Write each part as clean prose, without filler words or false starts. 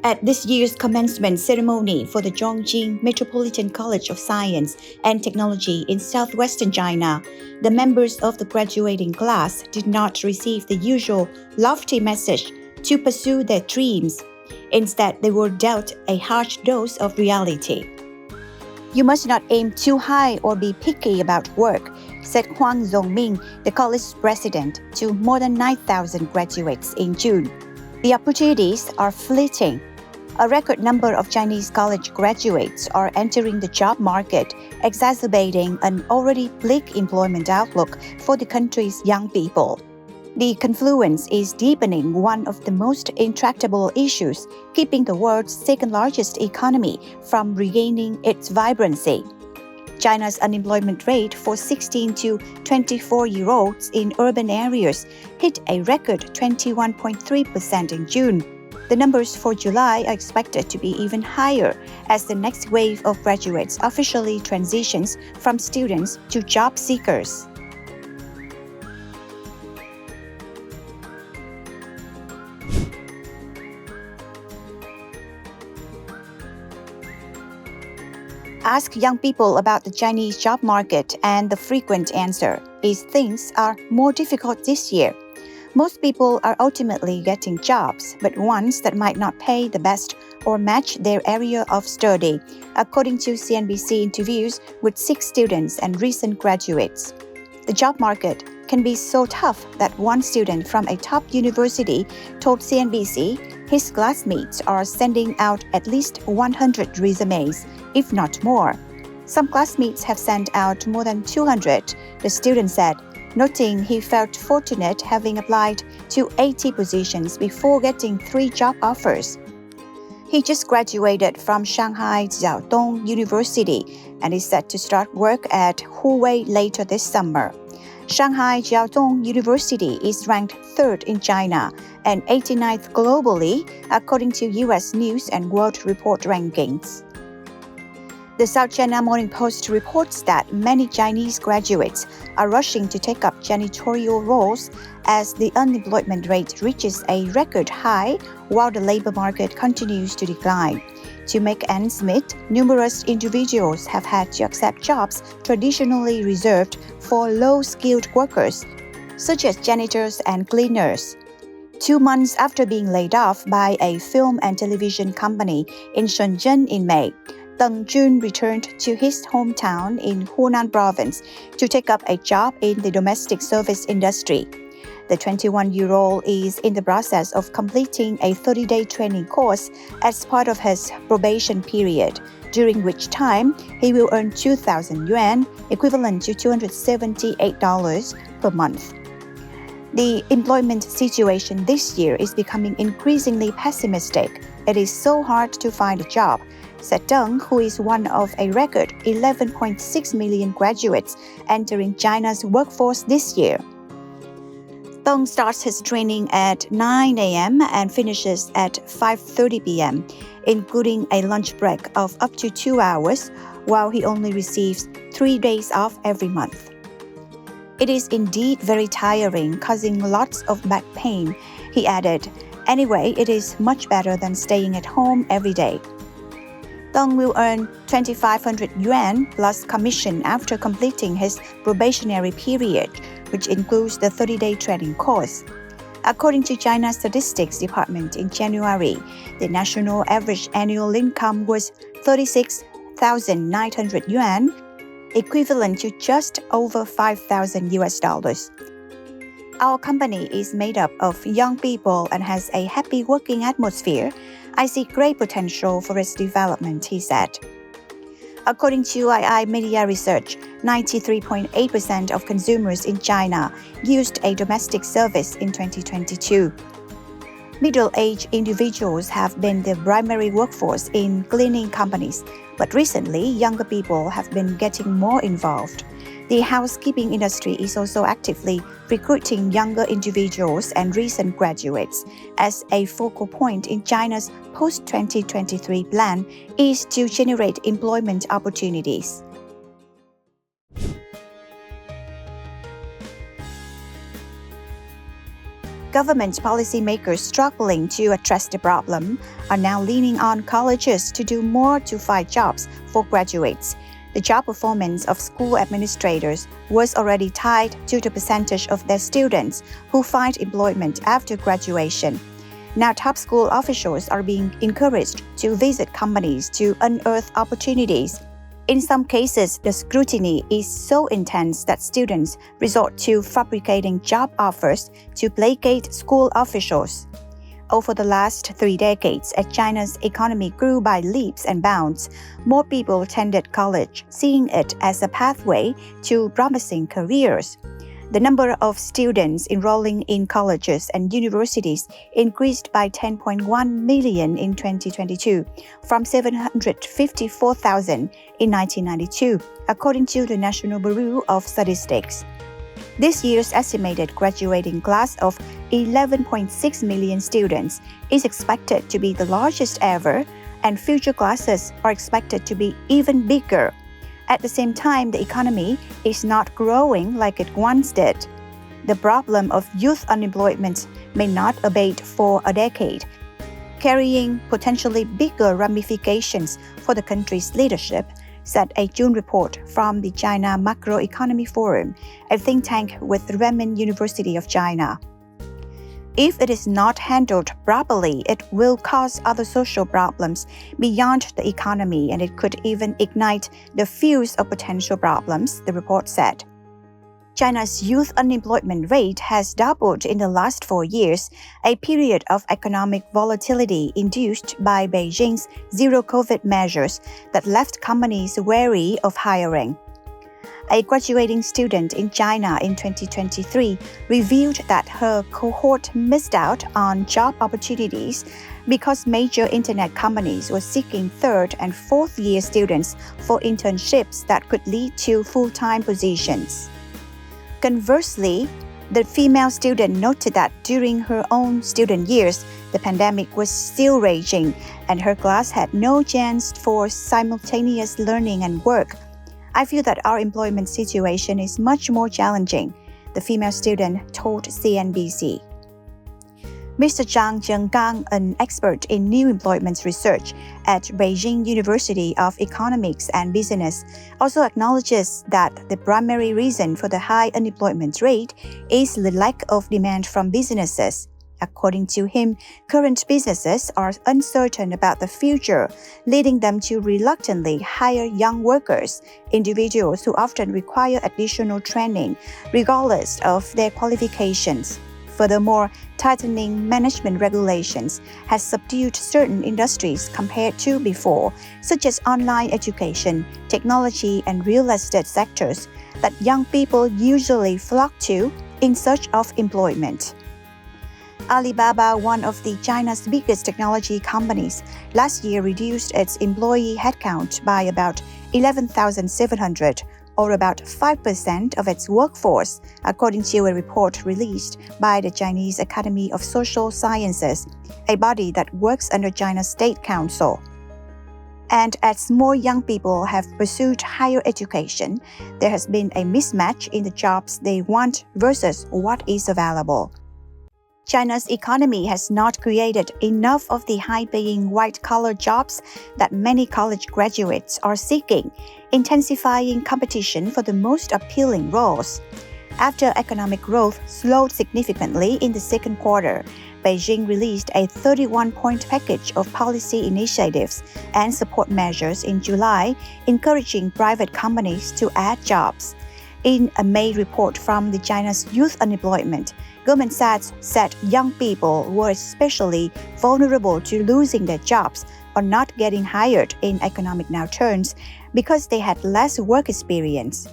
At this year's commencement ceremony for the Chongqing Metropolitan College of Science and Technology in southwestern China, the members of the graduating class did not receive the usual lofty message to pursue their dreams. Instead, they were dealt a harsh dose of reality. "You must not aim too high or be picky about work," said Huang Zongming, the college's president, to more than 9,000 graduates in June. "The opportunities are fleeting. A record number of Chinese college graduates are entering the job market, exacerbating an already bleak employment outlook for the country's young people. The confluence is deepening one of the most intractable issues, keeping the world's second-largest economy from regaining its vibrancy." China's unemployment rate for 16 to 24-year-olds in urban areas hit a record 21.3% in June. The numbers for July are expected to be even higher as the next wave of graduates officially transitions from students to job seekers. Ask young people about the Chinese job market, and the frequent answer is things are more difficult this year. Most people are ultimately getting jobs, but ones that might not pay the best or match their area of study, according to CNBC interviews with 6 students and recent graduates. The job market can be so tough that one student from a top university told CNBC his classmates are sending out at least 100 resumes, if not more. Some classmates have sent out more than 200, the student said, noting he felt fortunate having applied to 80 positions before getting 3 job offers. He just graduated from Shanghai Jiaotong University and is set to start work at Huawei later this summer. Shanghai Jiaotong University is ranked 3rd in China and 89th globally, according to U.S. News and World Report rankings. The South China Morning Post reports that many Chinese graduates are rushing to take up janitorial roles as the unemployment rate reaches a record high while the labor market continues to decline. To make ends meet, numerous individuals have had to accept jobs traditionally reserved for low-skilled workers, such as janitors and cleaners. 2 months after being laid off by a film and television company in Shenzhen in May, Deng Jun returned to his hometown in Hunan province to take up a job in the domestic service industry. The 21-year-old is in the process of completing a 30-day training course as part of his probation period, during which time he will earn 2,000 yuan, equivalent to $278 per month. The employment situation this year is becoming increasingly pessimistic. It is so hard to find a job, said Deng, who is one of a record 11.6 million graduates entering China's workforce this year. Deng starts his training at 9 a.m. and finishes at 5:30 p.m., including a lunch break of up to 2 hours, while he only receives 3 days off every month. "It is indeed very tiring, causing lots of back pain," he added. "Anyway, it is much better than staying at home every day." Deng will earn 2,500 yuan plus commission after completing his probationary period, which includes the 30-day training course. According to China's Statistics Department in January, the national average annual income was 36,900 yuan, equivalent to just over $5,000. "Our company is made up of young people and has a happy working atmosphere. I see great potential for its development," he said. According to II Media Research, 93.8% of consumers in China used a domestic service in 2022. Middle-aged individuals have been the primary workforce in cleaning companies, but recently, younger people have been getting more involved. The housekeeping industry is also actively recruiting younger individuals and recent graduates, as a focal point in China's post-2023 plan is to generate employment opportunities. government policymakers struggling to address the problem are now leaning on colleges to do more to find jobs for graduates. The job performance of school administrators was already tied to the percentage of their students who find employment after graduation. Now, top school officials are being encouraged to visit companies to unearth opportunities. In some cases, the scrutiny is so intense that students resort to fabricating job offers to placate school officials. Over the last 3 decades, as China's economy grew by leaps and bounds, more people attended college, seeing it as a pathway to promising careers. The number of students enrolling in colleges and universities increased by 10.1 million in 2022, from 754,000 in 1992, according to the National Bureau of Statistics. This year's estimated graduating class of 11.6 million students is expected to be the largest ever, and future classes are expected to be even bigger. At the same time, the economy is not growing like it once did. The problem of youth unemployment may not abate for a decade, carrying potentially bigger ramifications for the country's leadership, said a June report from the China Macroeconomy Forum, a think tank with Renmin University of China. If it is not handled properly, it will cause other social problems beyond the economy, and it could even ignite the fuse of potential problems, the report said. China's youth unemployment rate has doubled in the last 4 years, a period of economic volatility induced by Beijing's zero-COVID measures that left companies wary of hiring. A graduating student in China in 2023 revealed that her cohort missed out on job opportunities because major internet companies were seeking third and fourth-year students for internships that could lead to full-time positions. Conversely, the female student noted that during her own student years, the pandemic was still raging, and her class had no chance for simultaneous learning and work. I feel that our employment situation is much more challenging, the female student told CNBC. Mr. Zhang Zhenggang, an expert in new employment research at Beijing University of Economics and Business, also acknowledges that the primary reason for the high unemployment rate is the lack of demand from businesses. According to him, current businesses are uncertain about the future, leading them to reluctantly hire young workers, individuals who often require additional training, regardless of their qualifications. Furthermore, tightening management regulations has subdued certain industries compared to before, such as online education, technology, and real estate sectors that young people usually flock to in search of employment. Alibaba, one of China's biggest technology companies, last year reduced its employee headcount by about 11,700, or about 5% of its workforce, according to a report released by the Chinese Academy of Social Sciences, a body that works under China's State Council. And as more young people have pursued higher education, there has been a mismatch in the jobs they want versus what is available. China's economy has not created enough of the high-paying white-collar jobs that many college graduates are seeking, intensifying competition for the most appealing roles. After economic growth slowed significantly in the second quarter, Beijing released a 31-point package of policy initiatives and support measures in July, encouraging private companies to add jobs. In a May report from the China's youth unemployment, Goldman Sachs said young people were especially vulnerable to losing their jobs or not getting hired in economic downturns because they had less work experience.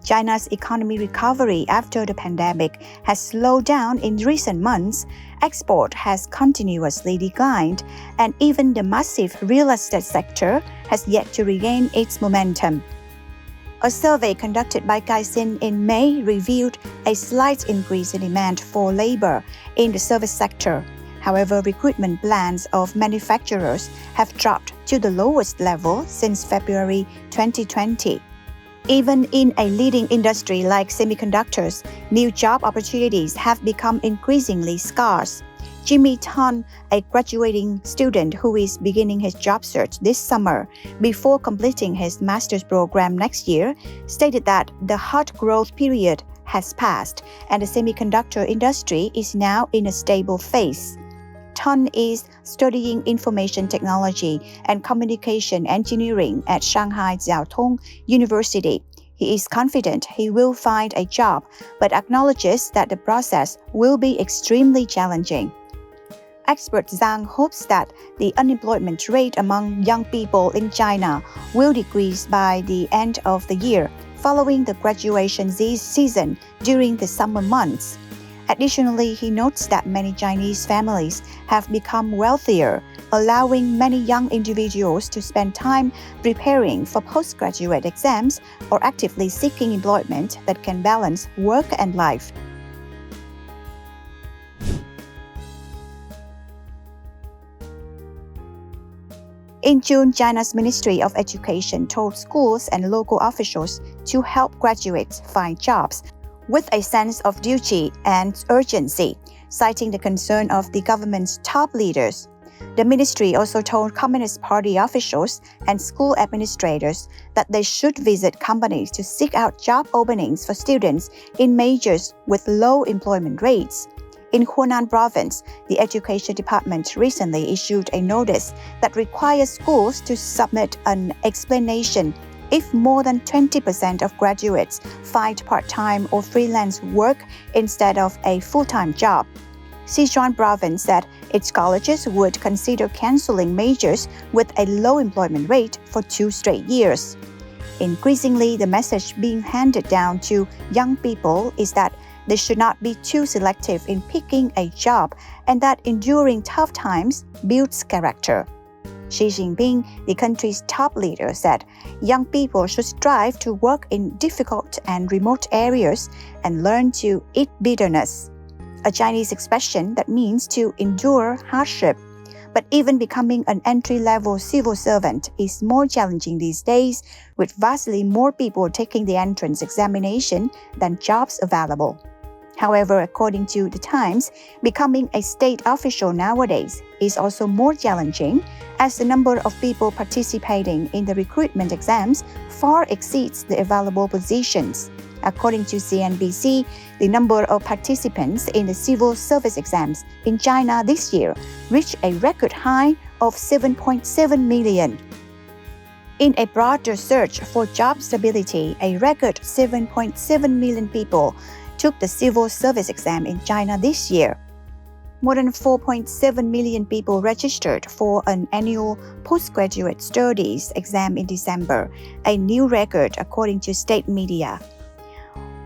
China's economy recovery after the pandemic has slowed down in recent months, export has continuously declined, and even the massive real estate sector has yet to regain its momentum. A survey conducted by Caixin in May revealed a slight increase in demand for labor in the service sector. However, recruitment plans of manufacturers have dropped to the lowest level since February 2020. Even in a leading industry like semiconductors, new job opportunities have become increasingly scarce. Jimmy Tan, a graduating student who is beginning his job search this summer before completing his master's program next year, stated that the hot growth period has passed and the semiconductor industry is now in a stable phase. Tan is studying information technology and communication engineering at Shanghai Jiao Tong University. He is confident he will find a job, but acknowledges that the process will be extremely challenging. Expert Zhang hopes that the unemployment rate among young people in China will decrease by the end of the year, following the graduation season during the summer months. Additionally, he notes that many Chinese families have become wealthier, allowing many young individuals to spend time preparing for postgraduate exams or actively seeking employment that can balance work and life. In June, China's Ministry of Education told schools and local officials to help graduates find jobs with a sense of duty and urgency, citing the concern of the government's top leaders. The ministry also told Communist Party officials and school administrators that they should visit companies to seek out job openings for students in majors with low employment rates. In Hunan Province, the Education Department recently issued a notice that requires schools to submit an explanation if more than 20% of graduates find part-time or freelance work instead of a full-time job. Sichuan Province said its colleges would consider canceling majors with a low employment rate for 2 straight years. Increasingly, the message being handed down to young people is that they should not be too selective in picking a job and that enduring tough times builds character. Xi Jinping, the country's top leader, said young people should strive to work in difficult and remote areas and learn to eat bitterness, a Chinese expression that means to endure hardship. But even becoming an entry-level civil servant is more challenging these days, with vastly more people taking the entrance examination than jobs available. However, according to The Times, becoming a state official nowadays is also more challenging as the number of people participating in the recruitment exams far exceeds the available positions. According to CNBC, the number of participants in the civil service exams in China this year reached a record high of 7.7 million. In a broader search for job stability, a record 7.7 million people took the civil service exam in China this year. More than 4.7 million people registered for an annual postgraduate studies exam in December, a new record according to state media.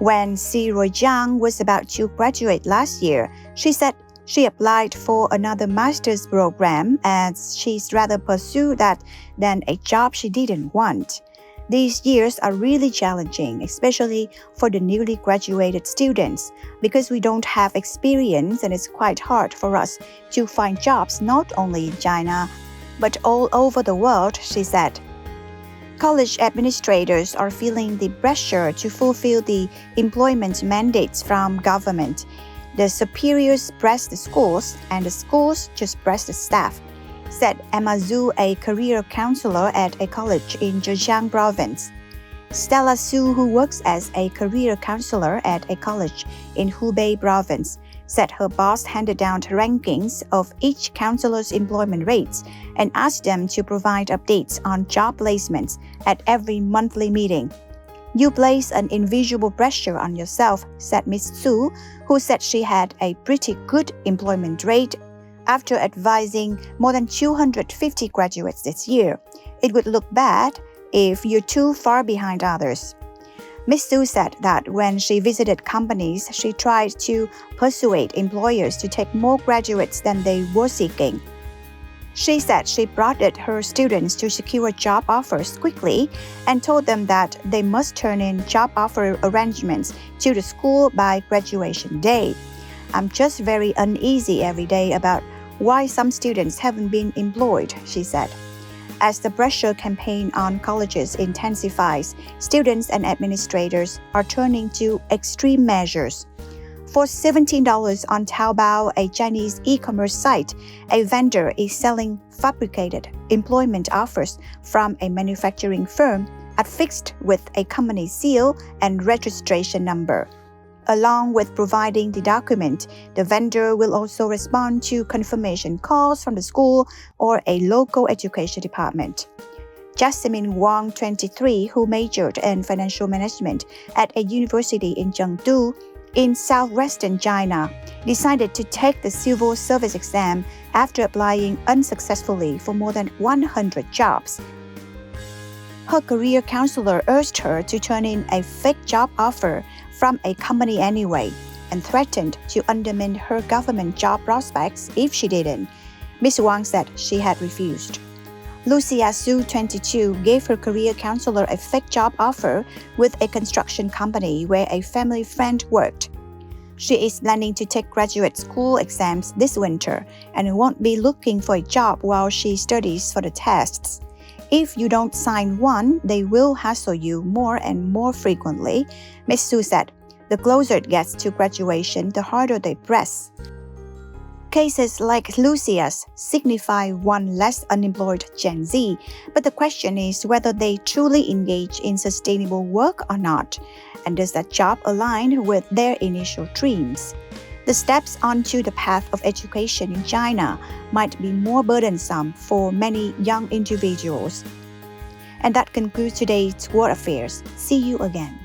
When Si Ruijiang was about to graduate last year, she said she applied for another master's program as she'd rather pursue that than a job she didn't want. These years are really challenging, especially for the newly graduated students, because we don't have experience and it's quite hard for us to find jobs not only in China, but all over the world, she said. College administrators are feeling the pressure to fulfill the employment mandates from government. The superiors press the schools, and the schools just press the staff, said Emma Zhu, a career counselor at a college in Zhejiang Province. Stella Su, who works as a career counselor at a college in Hubei Province, said her boss handed down rankings of each counselor's employment rates and asked them to provide updates on job placements at every monthly meeting. You place an invisible pressure on yourself, said Ms. Su, who said she had a pretty good employment rate after advising more than 250 graduates this year. It would look bad if you're too far behind others. Ms. Su said that when she visited companies, she tried to persuade employers to take more graduates than they were seeking. She said she prodded her students to secure job offers quickly and told them that they must turn in job offer arrangements to the school by graduation day. I'm just very uneasy every day about why some students haven't been employed, she said. As the pressure campaign on colleges intensifies, students and administrators are turning to extreme measures. For $17 on Taobao, a Chinese e-commerce site, a vendor is selling fabricated employment offers from a manufacturing firm affixed with a company seal and registration number. Along with providing the document, the vendor will also respond to confirmation calls from the school or a local education department. Jasmine Wang, 23, who majored in financial management at a university in Chengdu, in southwestern China, decided to take the civil service exam after applying unsuccessfully for more than 100 jobs. Her career counselor urged her to turn in a fake job offer from a company anyway and threatened to undermine her government job prospects if she didn't. Ms. Wang said she had refused. Lucia Su, 22, gave her career counselor a fake job offer with a construction company where a family friend worked. She is planning to take graduate school exams this winter and won't be looking for a job while she studies for the tests. If you don't sign one, they will hassle you more and more frequently, Ms. Su said. The closer it gets to graduation, the harder they press. Cases like Lucia's signify one less unemployed Gen Z, but the question is whether they truly engage in sustainable work or not, and does that job align with their initial dreams? The steps onto the path of education in China might be more burdensome for many young individuals. And that concludes today's World Affairs. See you again.